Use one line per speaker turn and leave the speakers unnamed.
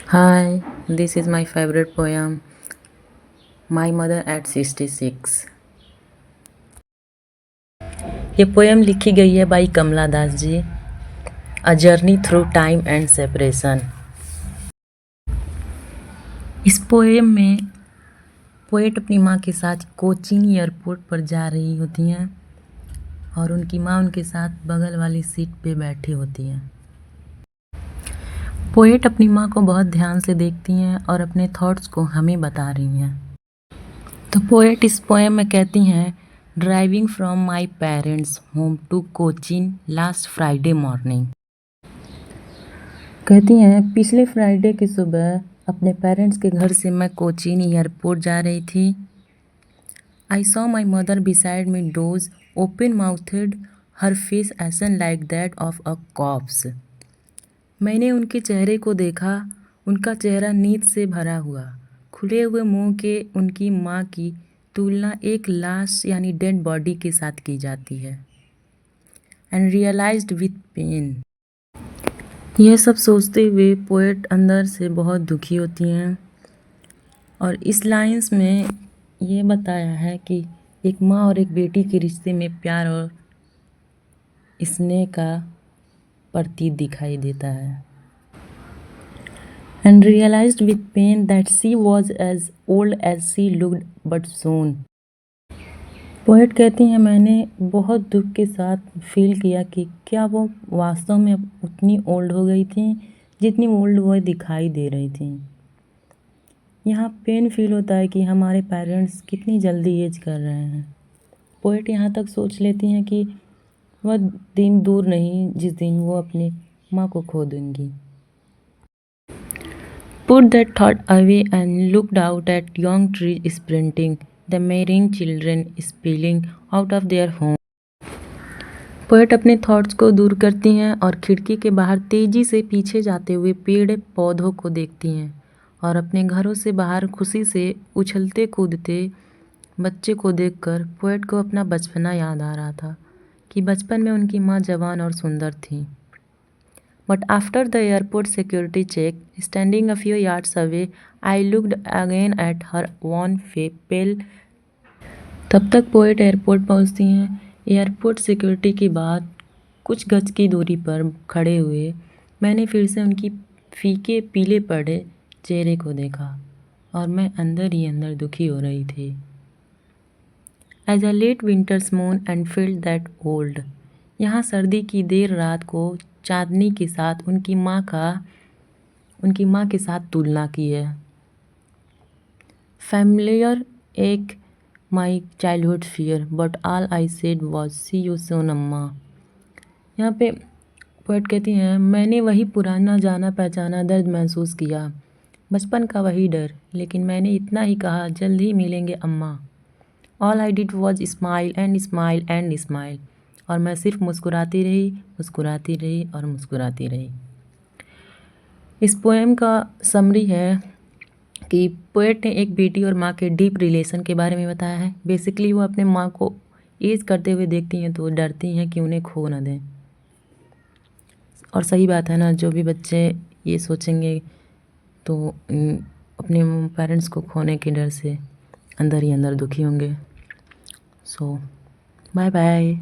Hi, this is my favorite poem, My Mother at 66। ये poem लिखी गई है by Kamala Das ji. A journey through time and separation. इस poem में पोएट अपनी माँ के साथ कोचीन एयरपोर्ट पर जा रही होती हैं और उनकी माँ उनके साथ बगल वाली सीट पे बैठी होती हैं। पोएट अपनी माँ को बहुत ध्यान से देखती हैं और अपने थॉट्स को हमें बता रही हैं। तो पोएट इस पोएम में कहती हैं, driving from my parents home to Cochin last Friday morning. कहती हैं, पिछले फ्राइडे की सुबह अपने पेरेंट्स के घर से मैं कोचीन एयरपोर्ट जा रही थी। I saw my mother beside me dose open mouthed, her face essence like that of a cops. मैंने उनके चेहरे को देखा, उनका चेहरा नींद से भरा हुआ, खुले हुए मुंह के उनकी माँ की तुलना एक लाश यानी डेड बॉडी के साथ की जाती है। And realized with pain. यह सब सोचते हुए पोएट अंदर से बहुत दुखी होती हैं और इस लाइंस में ये बताया है कि एक माँ और एक बेटी के रिश्ते में प्यार और स्नेह का प्रतीक दिखाई देता है। And realized with pain that she was as old as she looked but soon। Poet कहती हैं, मैंने बहुत दुख के साथ फील किया कि क्या वो वास्तव में उतनी ओल्ड हो गई थी जितनी ओल्ड वो दिखाई दे रही थी। यहाँ पेन फील होता है कि हमारे पेरेंट्स कितनी जल्दी एज कर रहे हैं। पोएट यहाँ तक सोच लेती हैं कि वह दिन दूर नहीं जिस दिन वो अपनी माँ को खो देंगी। Put that thought away and looked out at young trees sprinting, the marine children spilling out of their home। Poet अपने थॉट्स को दूर करती हैं और खिड़की के बाहर तेजी से पीछे जाते हुए पेड़ पौधों को देखती हैं और अपने घरों से बाहर खुशी से उछलते कूदते बच्चे को देखकर पोएट को अपना बचपना याद आ रहा था कि बचपन में उनकी माँ जवान और सुंदर थी। But after the airport security check, standing a few yards away, I looked again at her wan pale। तब तक पोएट एयरपोर्ट पहुंचती हैं। एयरपोर्ट सिक्योरिटी के बाद कुछ गज की दूरी पर खड़े हुए मैंने फिर से उनकी फीके पीले पड़े चेहरे को देखा और मैं अंदर ही अंदर दुखी हो रही थी। As a late winter's moon and felt that old। यहाँ सर्दी की देर रात को चांदनी के साथ उनकी माँ के साथ तुलना की है। फैमिलियर एक my childhood fear but all I said was see you soon अम्मा। यहाँ पे पोएट कहती हैं, मैंने वही पुराना जाना पहचाना दर्द महसूस किया, बचपन का वही डर, लेकिन मैंने इतना ही कहा, जल्द ही मिलेंगे अम्मा। All I did was smile and smile and smile. और मैं सिर्फ मुस्कुराती रही, मुस्कुराती रही और मुस्कुराती रही। इस पोएम का समरी है कि पोएट ने एक बेटी और माँ के डीप रिलेशन के बारे में बताया है। बेसिकली वो अपने माँ को एज करते हुए देखती हैं तो वो डरती हैं कि उन्हें खो ना दें। और सही बात है ना, जो भी बच्चे ये सोचेंगे तो अपने पेरेंट्स को खोने के डर से अंदर ही अंदर दुखी होंगे। सो बाय बाय।